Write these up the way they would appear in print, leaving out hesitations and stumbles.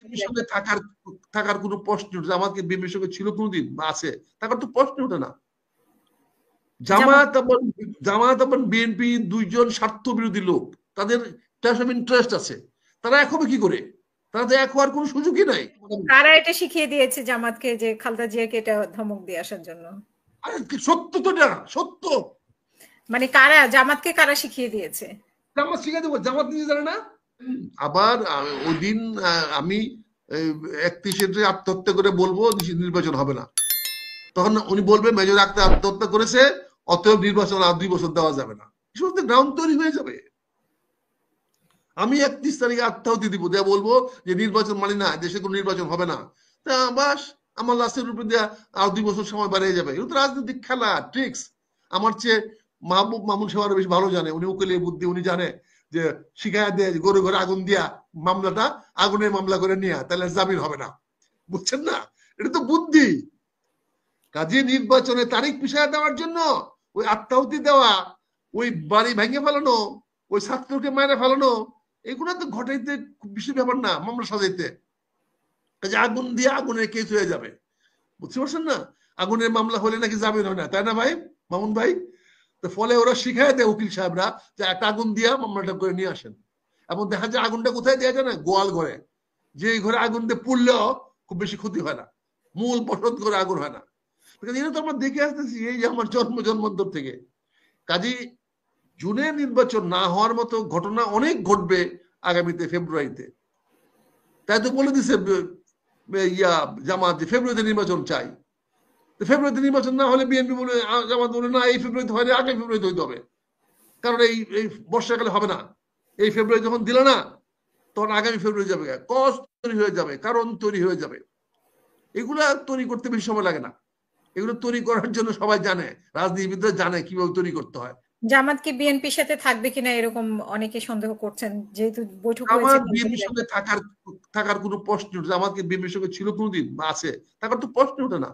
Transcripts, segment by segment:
বিএনপির সঙ্গে থাকার থাকার কোনো প্রশ্ন জামাতকে বিএনপির সঙ্গে ছিল কোনোদিন বা আছে থাকার তো প্রশ্ন ওঠে না। জামাত এবং বিএনপি দুইজন স্বার্থ বিরোধী লোক, তাদের ক্ল্যাশ অফ ইন্টারেস্ট আছে। তারা এক হবে কি করে? তারা তো এক হওয়ার কোনো সুযোগই নাই। কারা এটা শিখিয়ে দিয়েছে জামাতকে যে খালেদা জিয়াকে এটা ধমক দিয়ে আসার জন্য? সত্য তো না, সত্য। মানে কারা, জামাতকে কারা শিখিয়ে দিয়েছে? জামাত শিখে দেবো, জামাত নিজে জানে না। আবার ওই দিন আমি 31 আত্মহত্যা করে বলবো নির্বাচন হবে না, তখন উনি বলবে মেজর আক্তার আত্মহত্যা করেছে, অতএব নির্বাচন আর 2 বছর দেওয়া যাবে না। সমস্ত গ্রাউন্ড তৈরি হয়ে যাবে। আমি 31 তারিখে আত্মাহুতি দিব, দেয়া বলবো যে নির্বাচন মানি না, দেশে কোনো নির্বাচন হবে না। তা বাস আমার লাশের উপরে দেওয়া আর 2 বছর সময় বাড়িয়ে যাবে। এগুলো তো রাজনৈতিক খেলা, ট্রিক্স। আমার চেয়ে মাহবুব মামুন সাহেব আরো বেশি ভালো জানে, উনি উকিলের বুদ্ধি, উনি জানে যে শিখায় দেয় ঘরে ঘরে আগুন দিয়া মামলাটা আগুনের মামলা করে নিয়ে তাহলে জামিন হবে না। বুঝছেন না? এটা তো বুদ্ধি। কাজে নির্বাচনে তারিখ পিছিয়ে দেওয়ার জন্য ওই আত্মাহুতি দেওয়া, ওই বাড়ি ভেঙে ফেলানো, ওই ছাত্রকে মেরে ফেলানো, এগুলো তো ঘটাইতে খুব বেশি ব্যাপার না, মামলা সাজাইতে। কাজে আগুন দিয়ে আগুনের কেস হয়ে যাবে। বুঝতে পারছেন না? আগুনের মামলা হলে নাকি জামিন হয় না, তাই না ভাই মামুন ভাই? তো ফলে ওরা শিখাই দেয় উকিল সাহেবরা যে একটা আগুন দিয়া মামলাটা করে নিয়ে আসেন। এবং দেখা যায় আগুনটা কোথায় দেওয়া যায় না, গোয়াল ঘরে। যে ঘরে আগুন দিয়ে পুড়লেও খুব বেশি ক্ষতি হয় না, মূল বসত করে আগুন হয় না। এটা তো আমরা দেখে আসতেছি এই যে আমার জন্মান্তর থেকে। কাজী জুনে নির্বাচন না হওয়ার মতো ঘটনা অনেক ঘটবে আগামীতে, ফেব্রুয়ারিতে। তাই তো বলে দিছে জামাত যে ফেব্রুয়ারিতে নির্বাচন চাই। ফেব্রুয়ারিতে নির্বাচন না হলে বিএনপি বলে, জামাত বলে না এই ফেব্রুয়ারিতে হয় না, আগামী ফেব্রুয়ারিতে হইতে হবে। কারণ এই বর্ষাকালে হবে না। এই ফেব্রুয়ারি যখন দিল না, তখন আগামী ফেব্রুয়ারি যাবে, কষ্ট তৈরি হয়ে যাবে, কারণ তৈরি হয়ে যাবে। এগুলা তৈরি করতে বেশি সময় লাগে না। এগুলো তৈরি করার জন্য সবাই জানে, রাজনীতিবিদরা জানে কিভাবে তৈরি করতে হয়। জামাত কি বিএনপির সাথে থাকবে কিনা এরকম অনেকে সন্দেহ করছেন, যেহেতু বৈঠক হয়েছে। আমার বিএনপির সঙ্গে থাকার কোনো প্রশ্ন, জামাতকে বিএনপির সঙ্গে ছিল কোনোদিন বা আছে থাকার তো প্রশ্ন ওঠে না।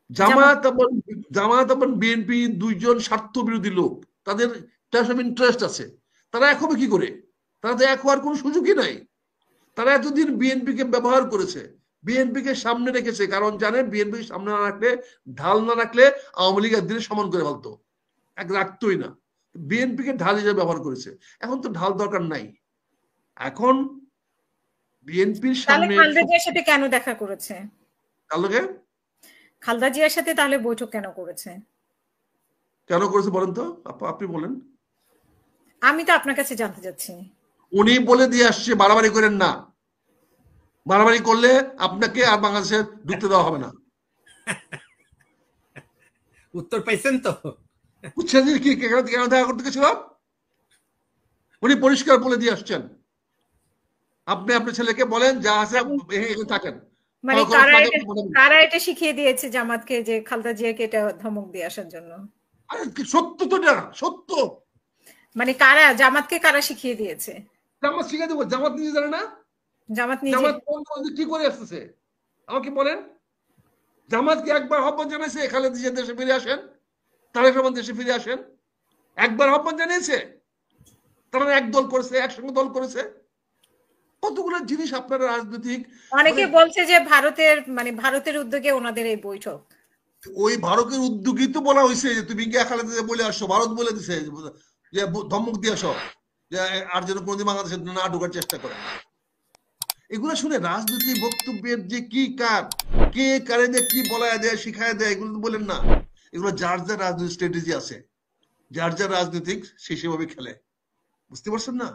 জামাত জামাত এবং বিএনপি দুইজন স্বার্থ বিরোধী লোক, তাদের ক্ল্যাশ অফ ইন্টারেস্ট আছে। তারা এক হবে কি করে? তারা তো এক হওয়ার কোনো সুযোগই নাই। তারা এতদিন বিএনপিকে ব্যবহার করেছে, বিএনপিকে সামনে রেখেছে, কারণ জানে বিএনপি সামনে না রাখলে, ঢাল না রাখলে আওয়ামী লীগ একদিনে সমান করে ফেলতো, এক রাখতোই না। বিএনপিকে ঢাল হিসেবে ব্যবহার করেছে। এখন তো ঢাল দরকার নাই। এখন বিএনপির তাহলে সামনে খালেদা জিয়ার সাথে কেন দেখা করেছে? কালোকে খালেদা জিয়ার সাথে তাহলে বৈঠক কেন করেছে? কেন করেছে বলেন তো, আপনি বলেন। আমি তো আপনার কাছে জানতে চাচ্ছি। উনি বলে দিয়ে আসছে বাড়াবাড়ি করেন না, বাড়াবাড়ি করলে আপনাকে আর বাংলাদেশে ঢুকতে দেওয়া হবে না। উত্তর পাইছেন তো? বুঝছেন কি কেন দেখা করতে গেছিল? উনি পরিষ্কার বলে দিয়ে আসছেন, আপনি আপনার ছেলেকে বলেন যা আছে এখানে থাকেন। মানে কারা এটা শিখিয়ে দিয়েছে জামাতকে যে খালেদা জিয়াকে এটা ধমক দিয়ে আসার জন্য? সত্য তো না, সত্য। মানে কারা, জামাতকে কারা শিখিয়ে দিয়েছে? জামাত শিখে দেবো, জামাত নিজে জানে না। জামাত নিজে জামাত কি করে আসতেছে আমাকে বলেন। জামাত কি একবার আহ্বান জানাইছে খালেদা জিয়া দেশে ফিরে আসেন, তারেক রহমান দেশে ফিরে আসেন? একবার আহ্বান জানিয়েছে? তারা এক দল করেছে, একসঙ্গে দল করেছে। কতগুলো জিনিস আপনারা রাজনৈতিক, অনেকে বলছে যে ভারতের উদ্যোগে ওনাদের এই বৈঠক। ওই ভারতের উদ্যোগী তো বলা হয়েছে যে তুমি গিয়ে খালেদা বলে আসো, ভারত বলে দিছে যে ধমক দিয়ে আসো যে আর যেন কোনোদিন বাংলাদেশে না ঢোকার চেষ্টা করে। এগুলো শুনে রাজনৈতিক বক্তব্যের যে কি কার, কে কারে দিয়ে কি বলায় দেয় শিখায় দেয়, এগুলো বলেন না। এগুলো যার যার রাজনৈতিক স্ট্র্যাটেজি আছে, যার যার রাজনৈতিক সে সেভাবে খেলে। বুঝতে পারছেন না?